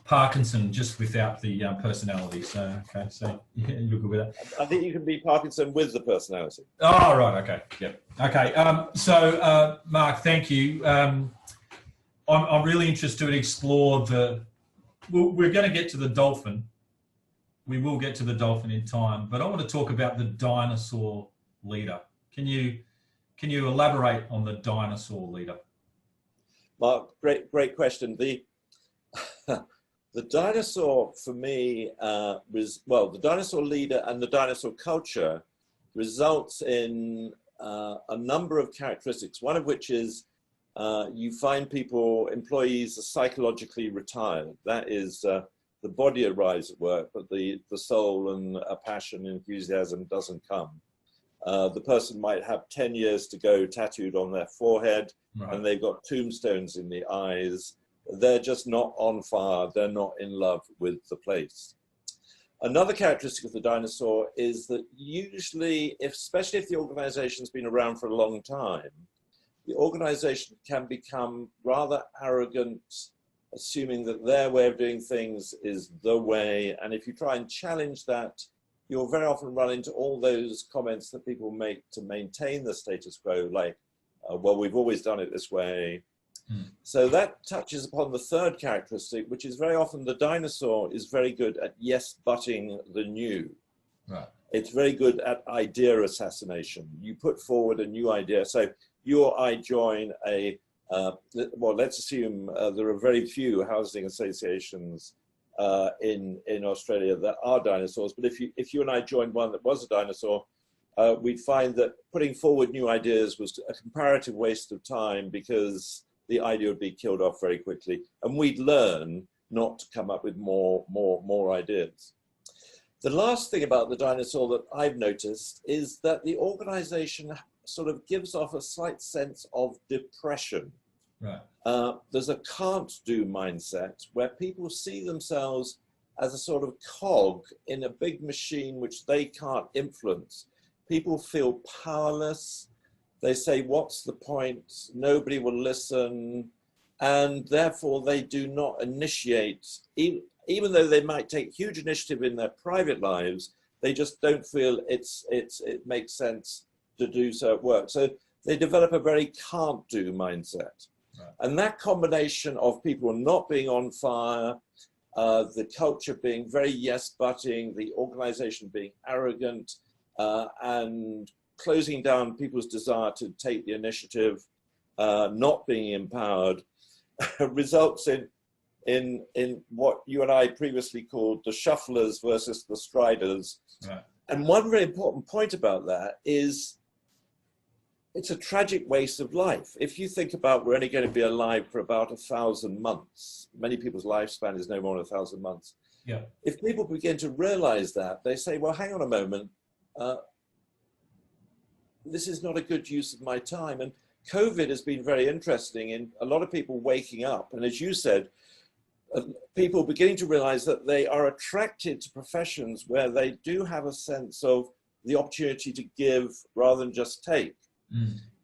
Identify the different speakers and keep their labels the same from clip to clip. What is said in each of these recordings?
Speaker 1: Parkinson just without the personality. So, okay, so you're good with that.
Speaker 2: I think you can be Parkinson with the personality.
Speaker 1: Oh, right, okay, yep. Okay, so Mark, thank you. I'm really interested to explore we're going to get to the dolphin. We will get to the dolphin in time, but I want to talk about the dinosaur leader. Can you elaborate on the dinosaur leader?
Speaker 2: Mark, great question. The dinosaur for me the dinosaur leader and the dinosaur culture results in a number of characteristics, one of which is you find employees are psychologically retired. That is, the body arrives at work, but the soul and passion and enthusiasm doesn't come. The person might have 10 years to go tattooed on their forehead, right, and they've got tombstones in the eyes. They're just not on fire. They're not in love with the place. Another characteristic of the dinosaur is that usually, especially if the organization's been around for a long time, the organization can become rather arrogant, assuming that their way of doing things is the way. And if you try and challenge that, you'll very often run into all those comments that people make to maintain the status quo, like, well, we've always done it this way. So that touches upon the third characteristic, which is very often the dinosaur is very good at yes-butting the new. Right. It's very good at idea assassination. You put forward a new idea. So you or I join well, let's assume there are very few housing associations in Australia that are dinosaurs. But if you and I joined one that was a dinosaur, we'd find that putting forward new ideas was a comparative waste of time, because the idea would be killed off very quickly, and we'd learn not to come up with more ideas. The last thing about the dinosaur that I've noticed is that the organization sort of gives off a slight sense of depression. Right. There's a can't do mindset where people see themselves as a sort of cog in a big machine which they can't influence. People feel powerless. They say, what's the point? Nobody will listen. And therefore they do not initiate, even though they might take huge initiative in their private lives, they just don't feel it makes sense to do so at work. So they develop a very can't do mindset. Right. And that combination of people not being on fire, the culture being very yes-butting, the organization being arrogant, and closing down people's desire to take the initiative, not being empowered, results in what you and I previously called the shufflers versus the striders. Right. And one very important point about that is it's a tragic waste of life. If you think about, we're only going to be alive for about 1,000 months. Many people's lifespan is no more than 1,000 months. Yeah. If people begin to realize that, they say, well, hang on a moment, this is not a good use of my time. And COVID has been very interesting in a lot of people waking up. And as you said, people beginning to realize that they are attracted to professions where they do have a sense of the opportunity to give rather than just take.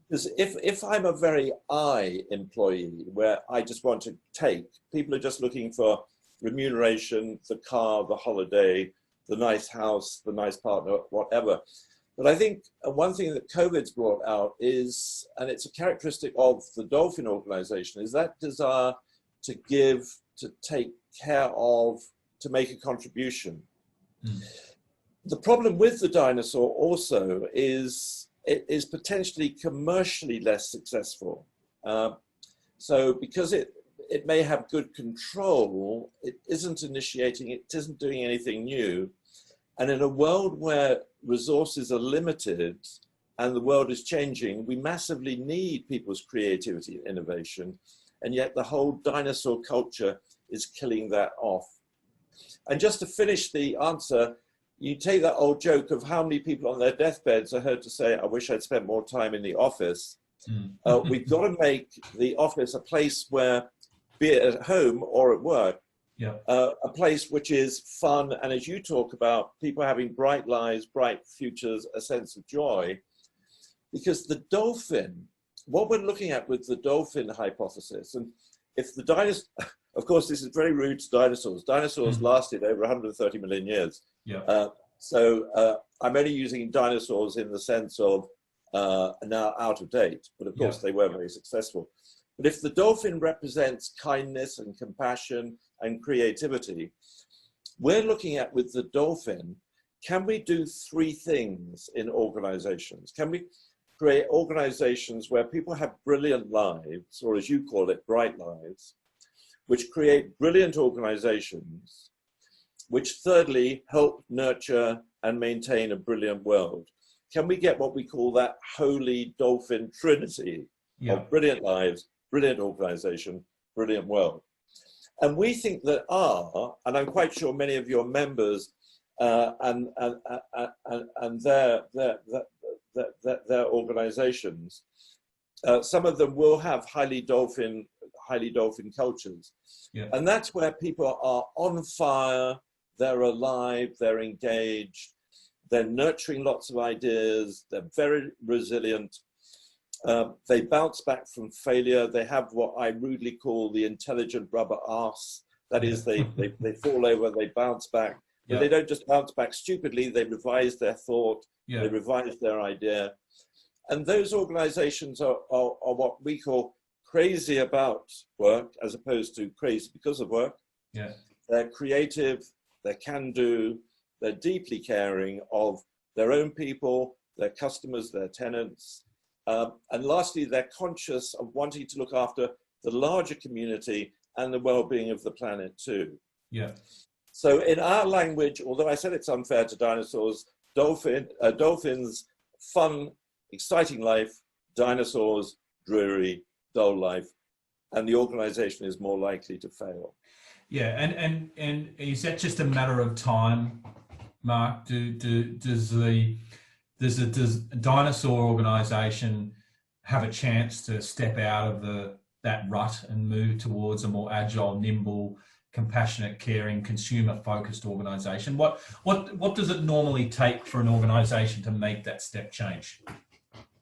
Speaker 2: Because if I'm a very I employee where I just want to take, people are just looking for remuneration, the car, the holiday, the nice house, the nice partner, whatever. But I think one thing that COVID's brought out is, and it's a characteristic of the Dolphin organization, is that desire to give, to take care of, to make a contribution. The problem with the dinosaur also is it is potentially commercially less successful. So because it may have good control, it isn't initiating, it isn't doing anything new. And in a world where resources are limited and the world is changing, we massively need people's creativity and innovation. And yet the whole dinosaur culture is killing that off. And just to finish the answer, you take that old joke of how many people on their deathbeds are heard to say, I wish I'd spent more time in the office. We've got to make the office a place where, be it at home or at work, a place which is fun. And as you talk about, people having bright lives, bright futures, a sense of joy. Because the dolphin, what we're looking at with the dolphin hypothesis, and if the dinosaur, Of course, this is very rude to dinosaurs. Dinosaurs lasted over 130 million years.
Speaker 1: Yeah.
Speaker 2: So I'm only using dinosaurs in the sense of now out of date, but of course they were very successful. But if the dolphin represents kindness and compassion and creativity, we're looking at with the dolphin, can we do three things in organizations? Can we create organizations where people have brilliant lives, or as you call it, bright lives, which create brilliant organizations, which thirdly help nurture and maintain a brilliant world? Can we get what we call that holy dolphin trinity of brilliant lives, brilliant organization, brilliant world? And we think that and I'm quite sure many of your members and their organizations, some of them will have highly dolphin cultures. And that's where people are on fire, they're alive, they're engaged, they're nurturing lots of ideas, they're very resilient, they bounce back from failure, they have what I rudely call the intelligent rubber arse. That is, they fall over, they bounce back, but they don't just bounce back stupidly, they revise their thought, they revise their idea. And those organizations are what we call crazy about work as opposed to crazy because of work. They're creative, they're can-do, they're deeply caring of their own people, their customers, their tenants. And lastly, they're conscious of wanting to look after the larger community and the well-being of the planet too. So in our language, although I said it's unfair to dinosaurs, dolphins, fun, exciting life, dinosaurs, dreary, dull life, and the organization is more likely to fail.
Speaker 1: And is that just a matter of time, Mark? Does a dinosaur organization have a chance to step out of that rut and move towards a more agile, nimble, compassionate, caring, consumer-focused organization? What does it normally take for an organization to make that step change?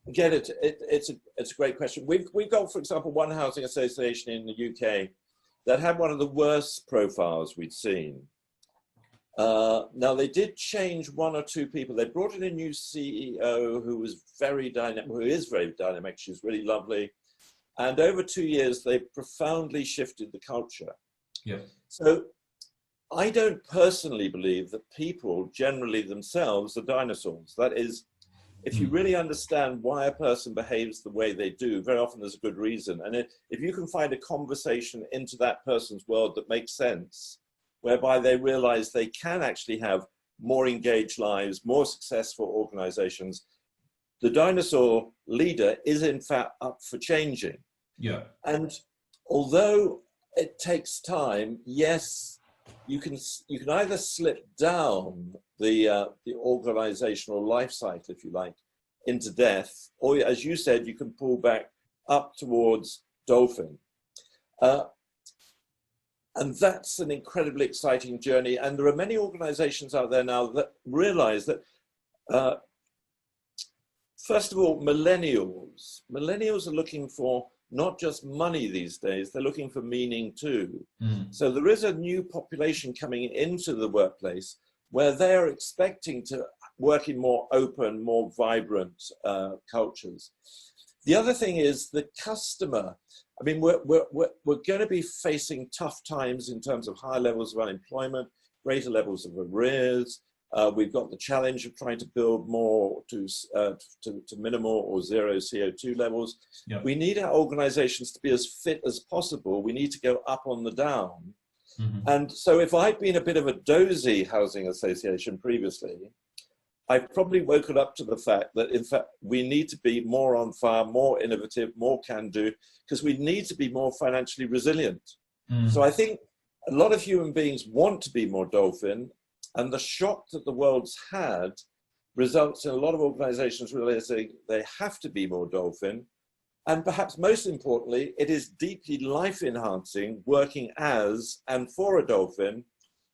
Speaker 2: Again, it's a great question. We've got, for example, one housing association in the UK that had one of the worst profiles we'd seen. Now they did change one or two people. They brought in a new CEO who was very dynamic, who is very dynamic. She's really lovely. And over 2 years, they profoundly shifted the culture. So I don't personally believe that people generally themselves are dinosaurs. That is, if you really understand why a person behaves the way they do, very often there's a good reason. And if you can find a conversation into that person's world that makes sense, whereby they realize they can actually have more engaged lives, more successful organizations, the dinosaur leader is in fact up for changing. And although it takes time, yes, you can either slip down the organizational life cycle, if you like, into death, or as you said, you can pull back up towards dolphin. And that's an incredibly exciting journey. And there are many organizations out there now that realize that, first of all, millennials are looking for not just money these days, they're looking for meaning too. So there is a new population coming into the workplace where they're expecting to work in more open, more vibrant cultures. The other thing is the customer. I mean, we're going to be facing tough times in terms of higher levels of unemployment, greater levels of arrears. We've got the challenge of trying to build more to minimal or zero CO2 levels. We need our organizations to be as fit as possible. We need to go up on the down. And so if I'd been a bit of a dozy housing association previously, I've probably woken up to the fact that, in fact, we need to be more on fire, more innovative, more can-do, because we need to be more financially resilient. So I think a lot of human beings want to be more dolphin, and the shock that the world's had results in a lot of organizations realizing they have to be more dolphin. And perhaps most importantly, it is deeply life-enhancing working as and for a dolphin.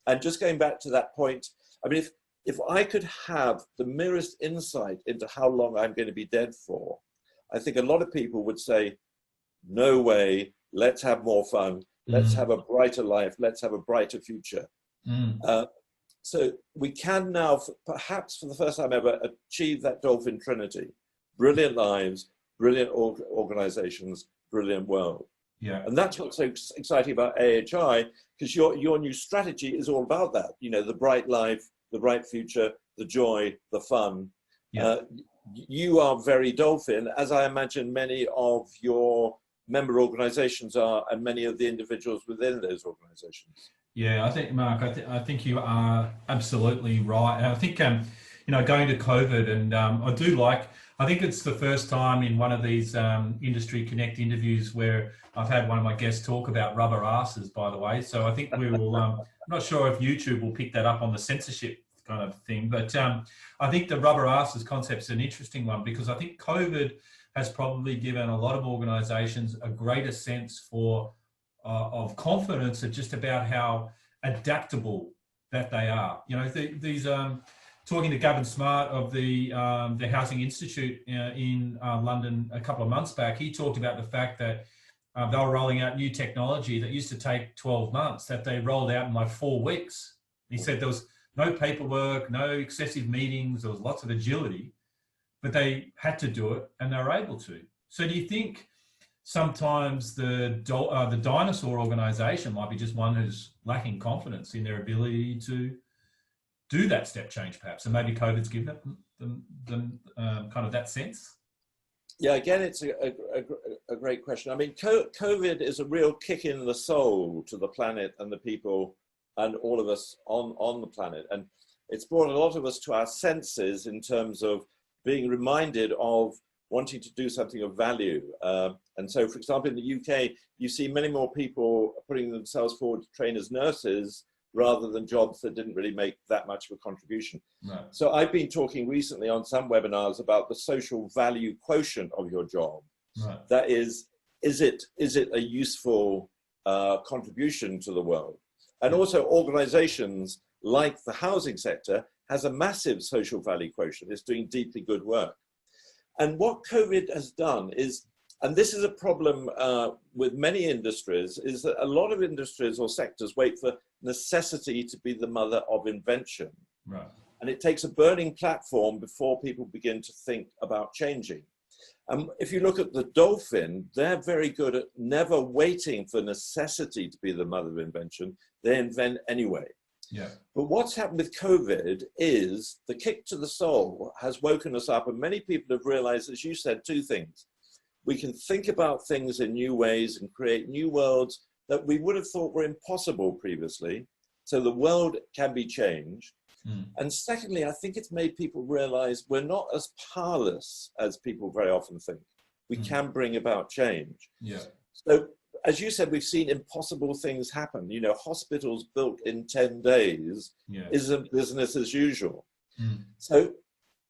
Speaker 2: And just going back to that point, I mean, if I could have the merest insight into how long I'm going to be dead for, I think a lot of people would say, no way, let's have more fun, let's have a brighter life, let's have a brighter future.
Speaker 1: Mm.
Speaker 2: So we can now, perhaps for the first time ever, achieve that Dolphin Trinity. Brilliant lives, brilliant organizations, brilliant world.
Speaker 1: Yeah.
Speaker 2: And that's what's so exciting about AHI, because your new strategy is all about that. You know, the bright life, the bright future, the joy, the fun.
Speaker 1: Yeah.
Speaker 2: You are very Dolphin, as I imagine many of your member organizations are, and many of the individuals within those organizations.
Speaker 1: Yeah, I think, Mark, I think you are absolutely right. And I think, you know, going to COVID, and I think it's the first time in one of these Industry Connect interviews where I've had one of my guests talk about rubber asses, by the way. So I think we will, I'm not sure if YouTube will pick that up on the censorship kind of thing, but I think the rubber asses concept is an interesting one, because I think COVID has probably given a lot of organizations a greater sense of confidence of just about how adaptable that they are. You know, these talking to Gavin Smart of the Housing Institute in London a couple of months back, he talked about the fact that they were rolling out new technology that used to take 12 months, that they rolled out in like 4 weeks. He said there was no paperwork, no excessive meetings, there was lots of agility, but they had to do it and they were able to. So do you think sometimes the Dinosaur organization might be just one who's lacking confidence in their ability to do that step change, perhaps, and maybe COVID's given them kind of that sense?
Speaker 2: Yeah, again, it's a great question. I mean, COVID is a real kick in the soul to the planet and the people and all of us on the planet. And it's brought a lot of us to our senses in terms of being reminded of wanting to do something of value. And so, for example, in the UK, you see many more people putting themselves forward to train as nurses rather than jobs that didn't really make that much of a contribution. Right. So I've been talking recently on some webinars about the social value quotient of your job. Right. That is it a useful contribution to the world? And also organizations like the housing sector has a massive social value quotient. It's doing deeply good work. And what COVID has done is, and this is a problem with many industries, is that a lot of industries or sectors wait for necessity to be the mother of invention. Right. And it takes a burning platform before people begin to think about changing. If you look at the Dolphin, they're very good at never waiting for necessity to be the mother of invention. They invent anyway. Yeah. But what's happened with COVID is the kick to the soul has woken us up, and many people have realized, as you said, 2 things. We can think about things in new ways and create new worlds that we would have thought were impossible previously. So the world can be changed. Mm. And secondly, I think it's made people realize we're not as powerless as people very often think. We can bring about change. Yeah. So as you said, we've seen impossible things happen. You know, hospitals built in 10 days isn't business as usual. Mm. So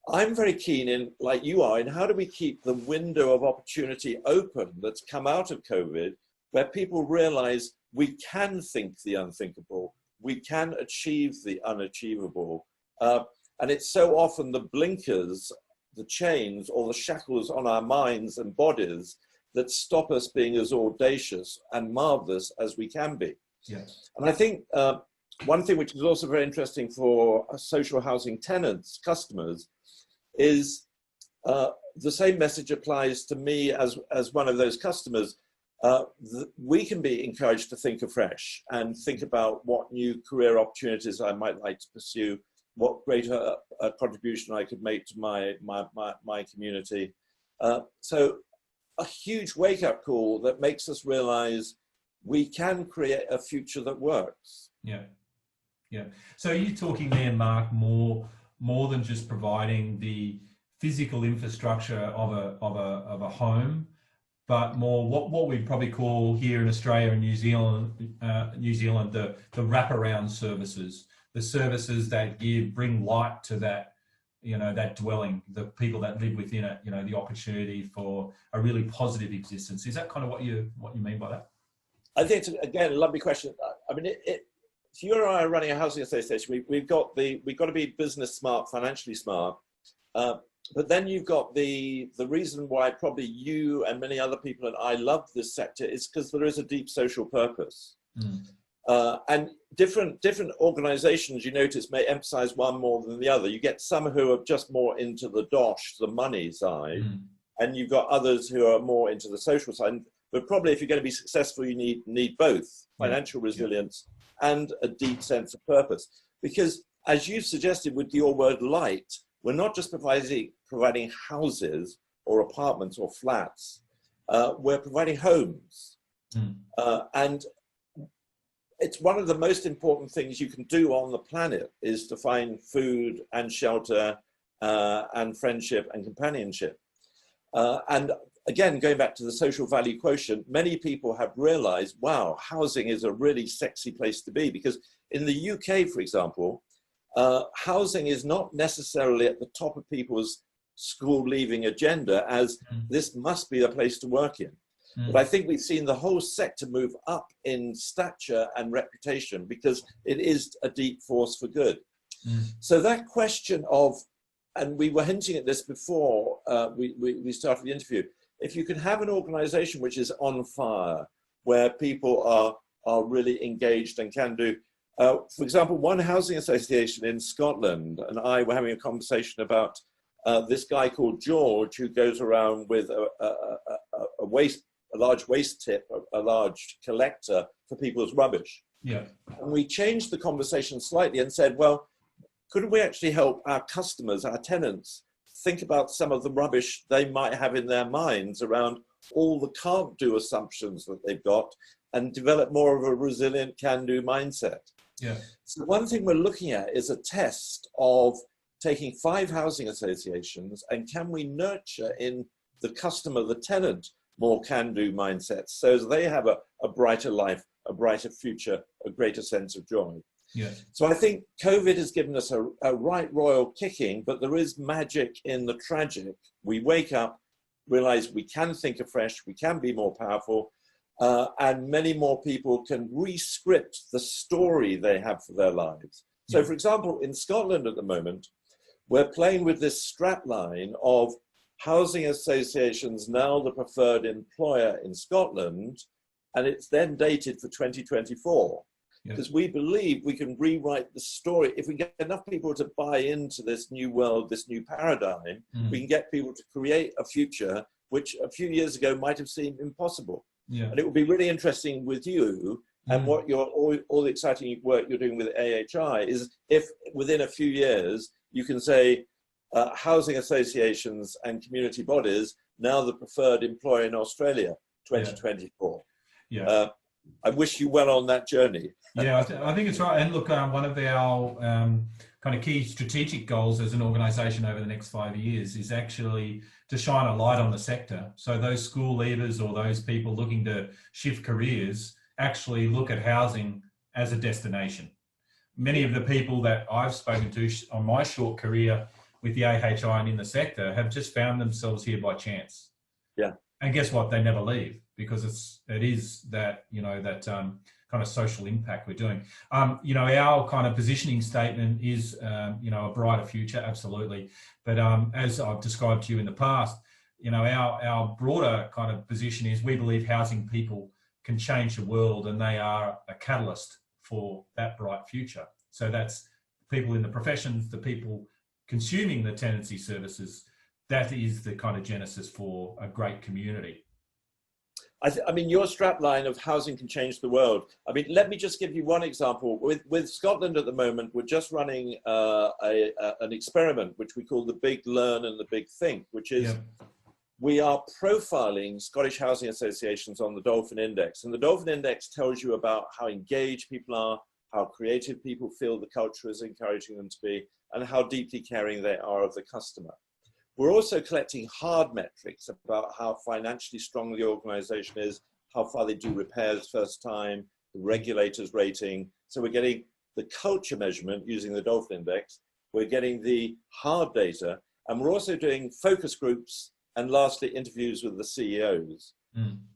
Speaker 2: I'm very keen in, like you are, in how do we keep the window of opportunity open that's come out of COVID, where people realize we can think the unthinkable, we can achieve the unachievable. And it's so often the blinkers, the chains, or the shackles on our minds and bodies that stop us being as audacious and marvelous as we can be. Yes. And I think one thing which is also very interesting for social housing tenants, customers, is the same message applies to me as one of those customers. We can be encouraged to think afresh and think about what new career opportunities I might like to pursue, what greater contribution I could make to my community. So a huge wake-up call that makes us realize we can create a future that works. Yeah, yeah.
Speaker 1: So you're talking there, Mark, more than just providing the physical infrastructure of a home, but more what we probably call here in Australia and New Zealand the wraparound services, the services that bring light to that, you know, that dwelling, the people that live within it, you know, the opportunity for a really positive existence. Is that kind of what you mean by that?
Speaker 2: I think it's, again, a lovely question. I mean, if you and I are running a housing association, we've got to be business smart, financially smart. But then you've got the reason why probably you and many other people and I love this sector is because there is a deep social purpose. And different organizations, you notice, may emphasize one more than the other. You get some who are just more into the dosh, the money side, and you've got others who are more into the social side. But probably if you're going to be successful, you need both financial resilience and a deep sense of purpose. Because as you suggested with your word light, we're not just providing houses or apartments or flats, we're providing homes. And it's one of the most important things you can do on the planet is to find food and shelter and friendship and companionship. And again, going back to the social value quotient, many people have realized, wow, housing is a really sexy place to be, because in the UK, for example, housing is not necessarily at the top of people's school leaving agenda as this must be a place to work in. But I think we've seen the whole sector move up in stature and reputation because it is a deep force for good. So that question of, and we were hinting at this before we started the interview, if you can have an organization which is on fire, where people are really engaged and can do, for example, one housing association in Scotland and I were having a conversation about this guy called George, who goes around with a large waste tip, a large collector for people's rubbish. And we changed the conversation slightly and said, well, couldn't we actually help our customers, our tenants, think about some of the rubbish they might have in their minds around all the can't do assumptions that they've got and develop more of a resilient can-do mindset. So one thing we're looking at is a test of taking 5 housing associations and can we nurture in the customer, the tenant, more can-do mindsets so they have a brighter life, a brighter future, a greater sense of joy. So I think COVID has given us a right royal kicking, but there is magic in the tragic. We wake up, realize we can think afresh, we can be more powerful, and many more people can re-script the story they have for their lives. So for example, in Scotland at the moment, we're playing with this strap line of housing associations now the preferred employer in Scotland, and it's then dated for 2024. Because we believe we can rewrite the story. If we get enough people to buy into this new world, this new paradigm, we can get people to create a future which a few years ago might have seemed impossible. And it would be really interesting with you and what all the exciting work you're doing with AHI is if within a few years you can say housing associations and community bodies now the preferred employer in Australia, 2024. I wish you well on that journey.
Speaker 1: I think it's right. And look, one of our kind of key strategic goals as an organisation over the next 5 years is actually to shine a light on the sector. So those school leavers or those people looking to shift careers actually look at housing as a destination. Many of the people that I've spoken to on my short career with the AHI and in the sector have just found themselves here by chance. And guess what? They never leave because it is that, that kind of social impact we're doing. Our kind of positioning statement is, a brighter future, absolutely. But as I've described to you in the past, our broader kind of position is we believe housing people can change the world and they are a catalyst for that bright future. So that's people in the professions, the people consuming the tenancy services. That is the kind of genesis for a great community.
Speaker 2: I mean, your strapline of housing can change the world. I mean, let me just give you one example. With Scotland at the moment, we're just running an experiment, which we call the Big Learn and the Big Think, which is we are profiling Scottish housing associations on the Dolphin Index. And the Dolphin Index tells you about how engaged people are, how creative people feel the culture is encouraging them to be, and how deeply caring they are of the customer. We're also collecting hard metrics about how financially strong the organization is, how far they do repairs first time, the regulators rating. So we're getting the culture measurement using the Dolphin Index. We're getting the hard data, and we're also doing focus groups and lastly, interviews with the CEOs.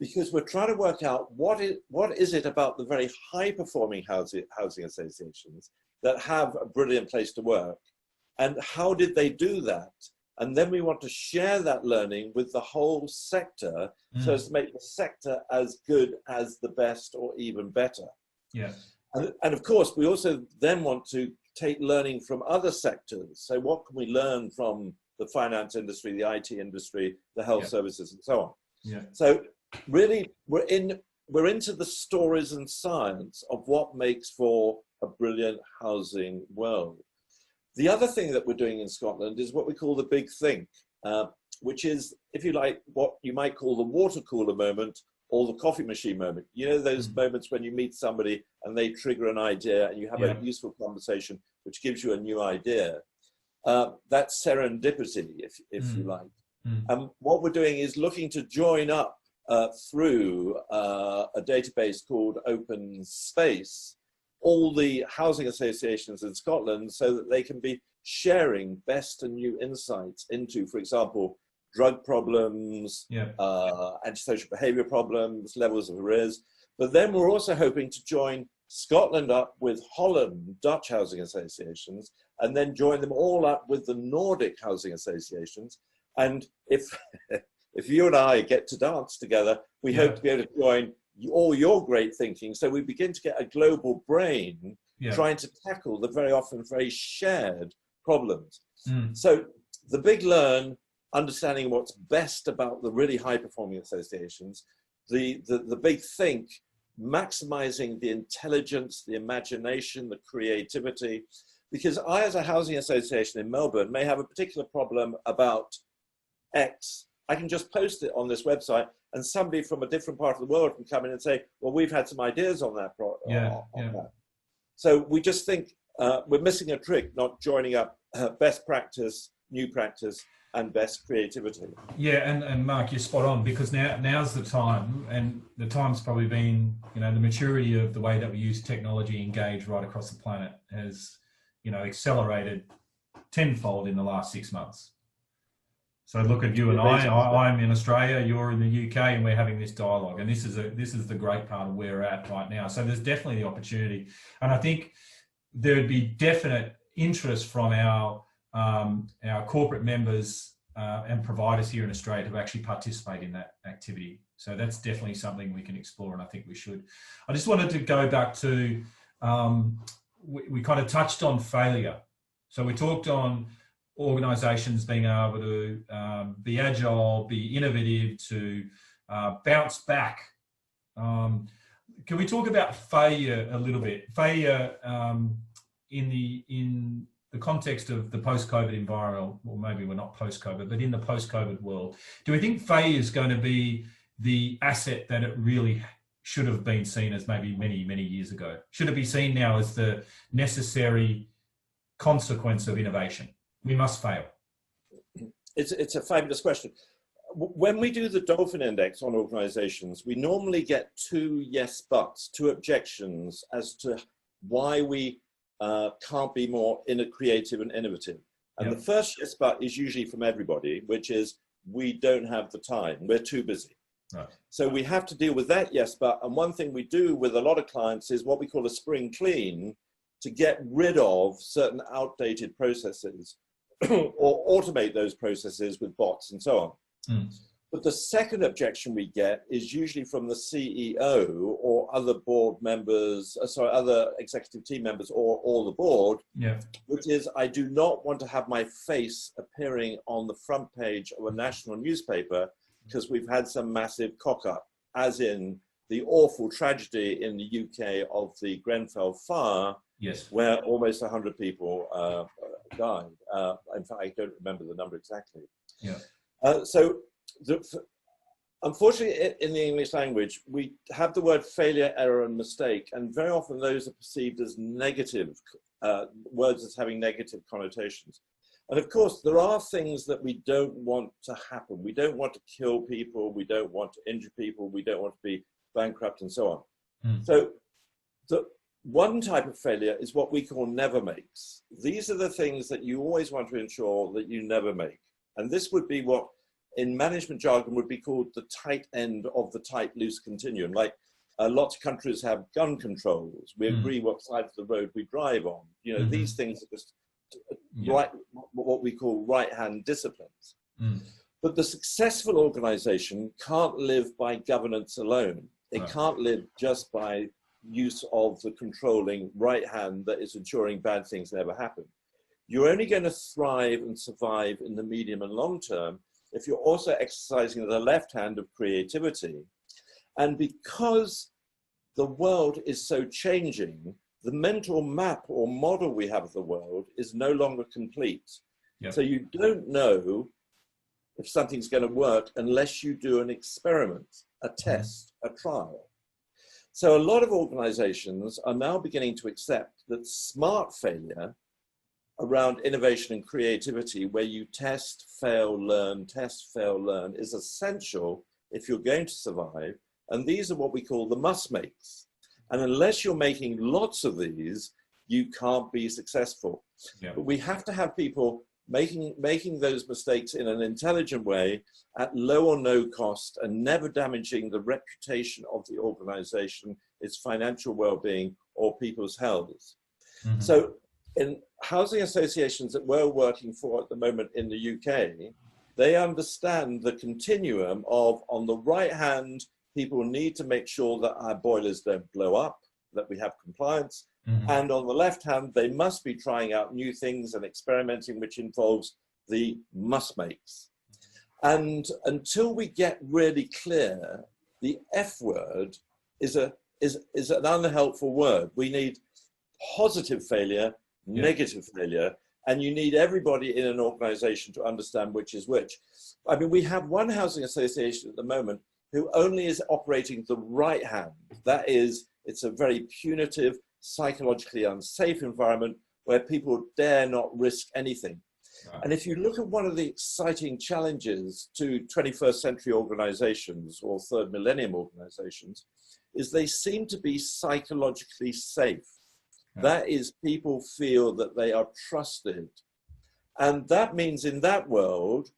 Speaker 2: Because we're trying to work out what is it about the very high performing housing associations that have a brilliant place to work, and how did they do that And then we want to share that learning with the whole sector so as to make the sector as good as the best or even better.
Speaker 1: Yeah.
Speaker 2: And of course, we also then want to take learning from other sectors. So what can we learn from the finance industry, the IT industry, the health services, and so on?
Speaker 1: Yeah.
Speaker 2: So really, we're into the stories and science of what makes for a brilliant housing world. The other thing that we're doing in Scotland is what we call the big think, which is, if you like, what you might call the water cooler moment or the coffee machine moment. You know, those moments when you meet somebody and they trigger an idea and you have a useful conversation which gives you a new idea. That's serendipity, if you like. And what we're doing is looking to join up through a database called Open Space, all the housing associations in Scotland, so that they can be sharing best and new insights into, for example, drug problems, antisocial behavior problems, levels of arrears. But then we're also hoping to join Scotland up with Holland, Dutch housing associations, and then join them all up with the Nordic housing associations. And if you and I get to dance together, we hope to be able to join all your great thinking. So we begin to get a global brain trying to tackle the very often very shared problems. So the big learn, understanding what's best about the really high performing associations, the big think, maximizing the intelligence, the imagination, the creativity. Because I, as a housing association in Melbourne, may have a particular problem about X. I can just post it on this website, and somebody from a different part of the world can come in and say, well, we've had some ideas on that. That. So we just think we're missing a trick, not joining up best practice, new practice, and best creativity.
Speaker 1: Yeah, and Mark, you're spot on, because now's the time, and the time's probably been, you know, the maturity of the way that we use technology, engage right across the planet has, you know, accelerated tenfold in the last 6 months. So look at you and I'm in Australia, you're in the UK, and we're having this dialogue, and this is the great part of where we're at right now. So there's definitely the opportunity, and I think there'd be definite interest from our corporate members and providers here in Australia to actually participate in that activity. So that's definitely something we can explore, and I think we should. I just wanted to go back to, we kind of touched on failure. So we talked on organisations being able to be agile, be innovative, to bounce back. Can we talk about failure a little bit? Failure in the context of the post-COVID environment, or maybe we're not post-COVID, but in the post-COVID world. Do we think failure is going to be the asset that it really should have been seen as maybe many, many years ago? Should it be seen now as the necessary consequence of innovation? We must fail.
Speaker 2: It's a fabulous question. When we do the Dolphin Index on organizations, we normally get 2 yes buts, 2 objections as to why we can't be more creative and innovative. And the first yes but is usually from everybody, which is we don't have the time, we're too busy.
Speaker 1: Right.
Speaker 2: So we have to deal with that yes but. And one thing we do with a lot of clients is what we call a spring clean, to get rid of certain outdated processes or automate those processes with bots and so on. But the second objection we get is usually from the CEO or other board members, other executive team members or the board, which is, I do not want to have my face appearing on the front page of a national newspaper because we've had some massive cock up, as in the awful tragedy in the UK of the Grenfell fire, where almost 100 people died. In fact, I don't remember the number exactly. Unfortunately, in the English language, we have the word failure, error, and mistake, and very often those are perceived as negative words, as having negative connotations. And of course, there are things that we don't want to happen. We don't want to kill people. We don't want to injure people. We don't want to be bankrupt, and so on. So the one type of failure is what we call never makes. These are the things that you always want to ensure that you never make. And this would be what in management jargon would be called the tight end of the tight loose continuum. Like lots of countries have gun controls. We agree what side of the road we drive on. You know, these things are just what we call right-hand disciplines.
Speaker 1: Mm.
Speaker 2: But the successful organization can't live by governance alone. It can't live just by use of the controlling right hand that is ensuring bad things never happen. You're only going to thrive and survive in the medium and long term if you're also exercising the left hand of creativity. And because the world is so changing, the mental map or model we have of the world is no longer complete.
Speaker 1: Yep.
Speaker 2: So you don't know if something's going to work unless you do an experiment, a test, a trial. So a lot of organizations are now beginning to accept that smart failure around innovation and creativity, where you test, fail, learn, is essential if you're going to survive. And these are what we call the must-makes. And unless you're making lots of these, you can't be successful. Yeah. But we have to have people making those mistakes in an intelligent way at low or no cost and never damaging the reputation of the organization, its financial well-being, or people's health. Mm-hmm. So in housing associations that we're working for at the moment in the UK, they understand the continuum of, on the right hand, people need to make sure that our boilers don't blow up, that we have compliance. Mm-hmm. And on the left hand, they must be trying out new things and experimenting, which involves the must makes. And until we get really clear, the F word is an unhelpful word. We need positive failure, negative failure, and you need everybody in an organization to understand which is which. I mean, we have one housing association at the moment who only is operating the right hand. That is, it's a very punitive, psychologically unsafe environment where people dare not risk anything. Right. And if you look at one of the exciting challenges to 21st century organizations or third millennium organizations, is they seem to be psychologically safe. Right. That is, people feel that they are trusted. And that means in that world,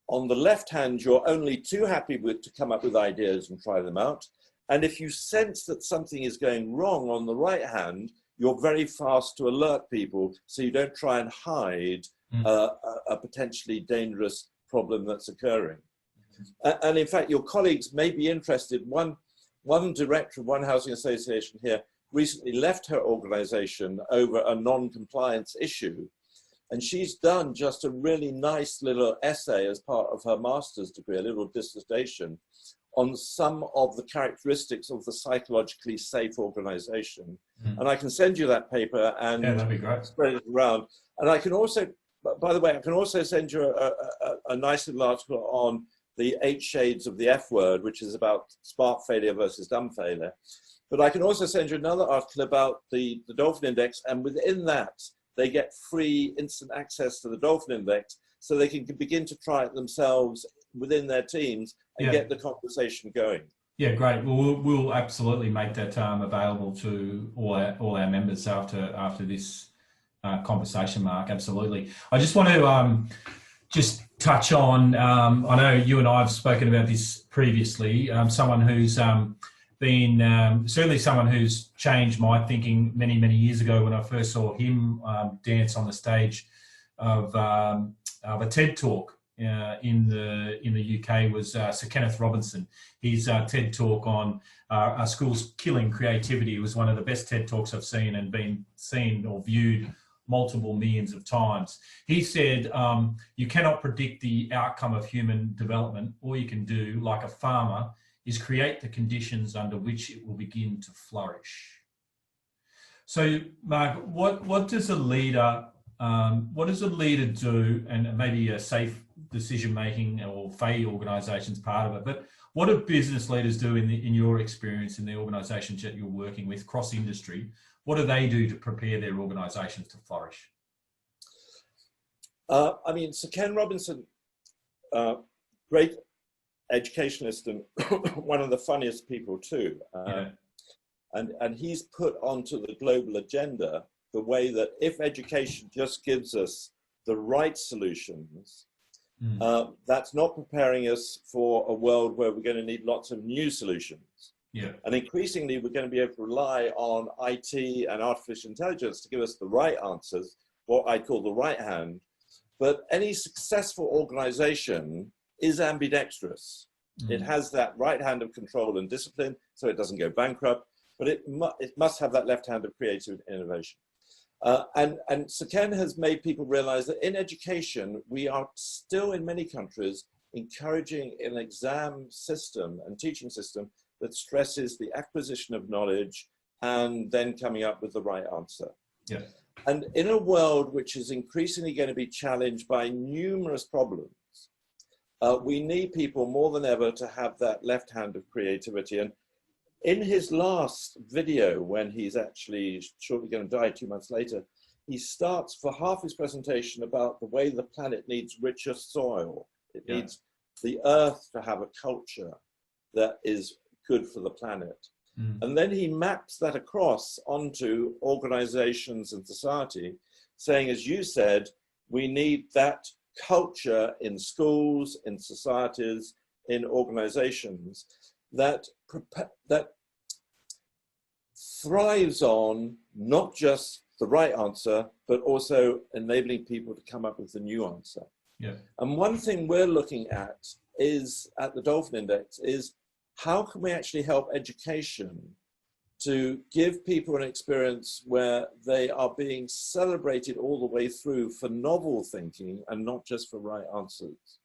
Speaker 2: on the left hand, you're only too happy to come up with ideas and try them out. And if you sense that something is going wrong on the right hand, you're very fast to alert people so you don't try and hide a potentially dangerous problem that's occurring. And in fact, your colleagues may be interested. One director of one housing association here recently left her organization over a non-compliance issue. And she's done just a really nice little essay as part of her master's degree, a little dissertation, on some of the characteristics of the psychologically safe organization. And I can send you that paper and
Speaker 1: that'd be great.
Speaker 2: Spread it around. And I can also, by the way, I can also send you a nice little article on the 8 shades of the F word, which is about smart failure versus dumb failure. But I can also send you another article about the Dolphin Index, and within that, they get free instant access to the Dolphin Index so they can begin to try it themselves within their teams and get the conversation going.
Speaker 1: Yeah, great. Well, we'll absolutely make that available to all our members after this conversation, Mark. Absolutely. I just want to just touch on, I know you and I have spoken about this previously, someone who's been certainly someone who's changed my thinking many, many years ago when I first saw him dance on the stage of a TED Talk in the UK was Sir Kenneth Robinson. His TED Talk on Our Schools Killing Creativity was one of the best TED Talks I've seen and been seen or viewed multiple millions of times. He said, you cannot predict the outcome of human development. All you can do, like a farmer, is create the conditions under which it will begin to flourish. So, Mark, what does a leader do, and maybe a safe decision-making or FAE organisation's part of it, but what do business leaders do in your experience in the organisations that you're working with, cross-industry? What do they do to prepare their organisations to flourish?
Speaker 2: I mean, Sir Ken Robinson, great educationalist and one of the funniest people too. And he's put onto the global agenda the way that if education just gives us the right solutions, that's not preparing us for a world where we're going to need lots of new solutions. Yeah. And increasingly, we're going to be able to rely on IT and artificial intelligence to give us the right answers, what I call the right hand. But any successful organization is ambidextrous. It has that right hand of control and discipline, so it doesn't go bankrupt, but it must have that left hand of creative innovation. And Sir Ken has made people realize that in education, we are still in many countries encouraging an exam system and teaching system that stresses the acquisition of knowledge and then coming up with the right answer.
Speaker 1: Yeah.
Speaker 2: And in a world which is increasingly going to be challenged by numerous problems, we need people more than ever to have that left hand of creativity. And in his last video, when he's actually shortly going to die 2 months later, he starts for half his presentation about the way the planet needs richer soil. It needs the earth to have a culture that is good for the planet. And then he maps that across onto organizations and society, saying, as you said, we need that culture in schools, in societies, in organizations that thrives on not just the right answer, but also enabling people to come up with the new answer.
Speaker 1: Yeah.
Speaker 2: And one thing we're looking at is, at the Dolphin Index, is how can we actually help education to give people an experience where they are being celebrated all the way through for novel thinking and not just for right answers.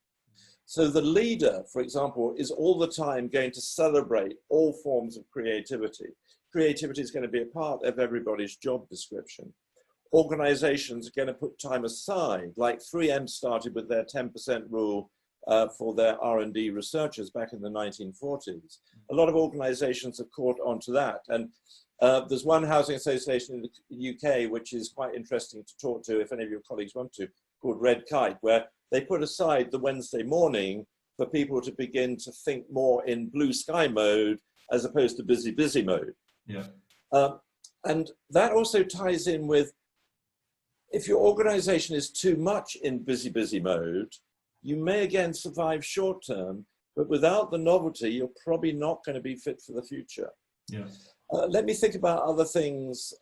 Speaker 2: So the leader, for example, is all the time going to celebrate all forms of creativity. Creativity is going to be a part of everybody's job description. Organizations are going to put time aside, like 3M started with their 10% rule for their R&D researchers back in the 1940s. A lot of organizations have caught on to that. And there's one housing association in the UK, which is quite interesting to talk to if any of your colleagues want to, called Red Kite, where they put aside the Wednesday morning for people to begin to think more in blue sky mode as opposed to busy, busy mode.
Speaker 1: Yeah.
Speaker 2: And that also ties in with, if your organization is too much in busy, busy mode, you may again survive short term, but without the novelty, you're probably not going to be fit for the future.
Speaker 1: Yeah.
Speaker 2: Let me think about other things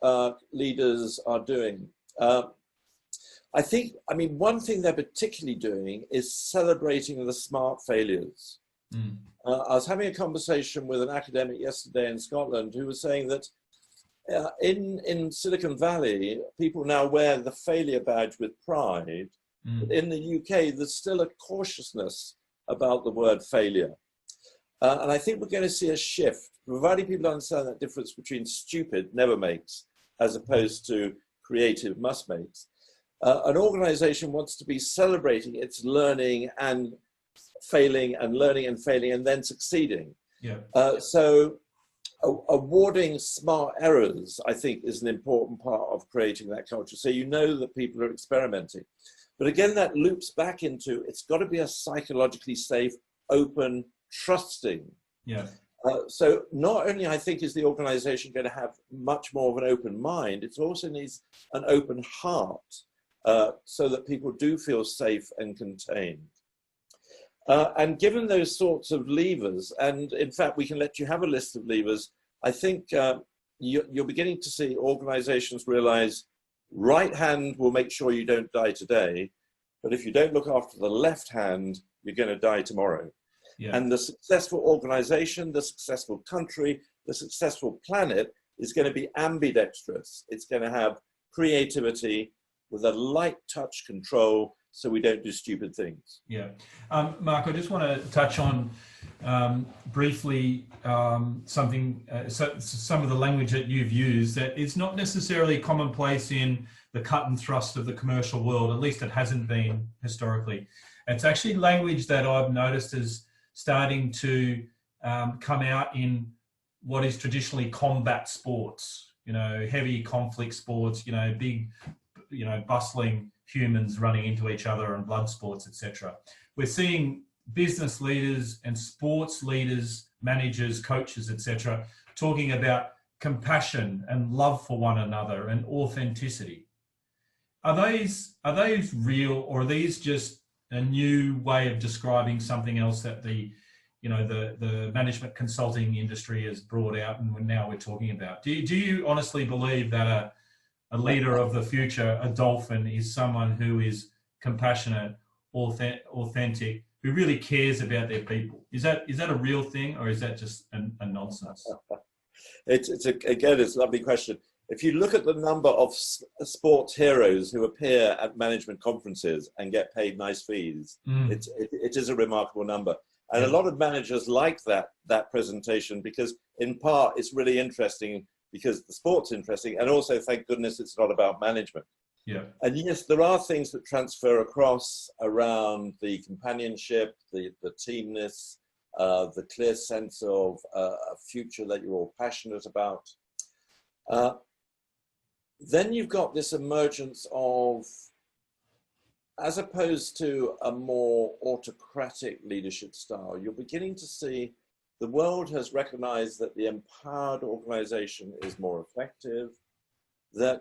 Speaker 2: leaders are doing. I mean, one thing they're particularly doing is celebrating the smart failures. I was having a conversation with an academic yesterday in Scotland who was saying that in Silicon Valley, people now wear the failure badge with pride. But in the UK, there's still a cautiousness about the word failure. And I think we're going to see a shift, providing people understand that difference between stupid, never makes, as opposed to creative, must makes. An organization wants to be celebrating its learning and failing and learning and failing and then succeeding.
Speaker 1: Yeah.
Speaker 2: So awarding smart errors, I think, is an important part of creating that culture. So you know that people are experimenting. But again, that loops back into, it's got to be a psychologically safe, open, trusting.
Speaker 1: Yeah.
Speaker 2: So not only, I think, is the organization going to have much more of an open mind, it also needs an open heart so that people do feel safe and contained. And given those sorts of levers, and in fact, we can let you have a list of levers, I think you're beginning to see organizations realize right hand will make sure you don't die today, but if you don't look after the left hand, you're going to die tomorrow. Yeah. And the successful organization, the successful country, the successful planet is going to be ambidextrous. It's going to have creativity with a light touch control so we don't do stupid things.
Speaker 1: Yeah. Mark, I just want to touch on briefly something, some of the language that you've used that is not necessarily commonplace in the cut and thrust of the commercial world, at least it hasn't been historically. It's actually language that I've noticed is starting to come out in what is traditionally combat sports, you know, heavy conflict sports, you know, big, you know, bustling humans running into each other and blood sports, etc. We're seeing business leaders and sports leaders, managers, coaches, etc., talking about compassion and love for one another and authenticity. Are those real, or are these just a new way of describing something else that the management consulting industry has brought out and now we're talking about? Do you honestly believe that a leader of the future, a dolphin, is someone who is compassionate, authentic, who really cares about their people. Is that a real thing, or is that just a nonsense?
Speaker 2: Again, it's a lovely question. If you look at the number of sports heroes who appear at management conferences and get paid nice fees, it is a remarkable number. And a lot of managers like that presentation, because in part it's really interesting because the sport's interesting, and also, thank goodness, it's not about management.
Speaker 1: Yeah.
Speaker 2: And yes, there are things that transfer across around the companionship, the teamness, the clear sense of a future that you're all passionate about. Then you've got this emergence of, as opposed to a more autocratic leadership style, you're beginning to see the world has recognized that the empowered organization is more effective, that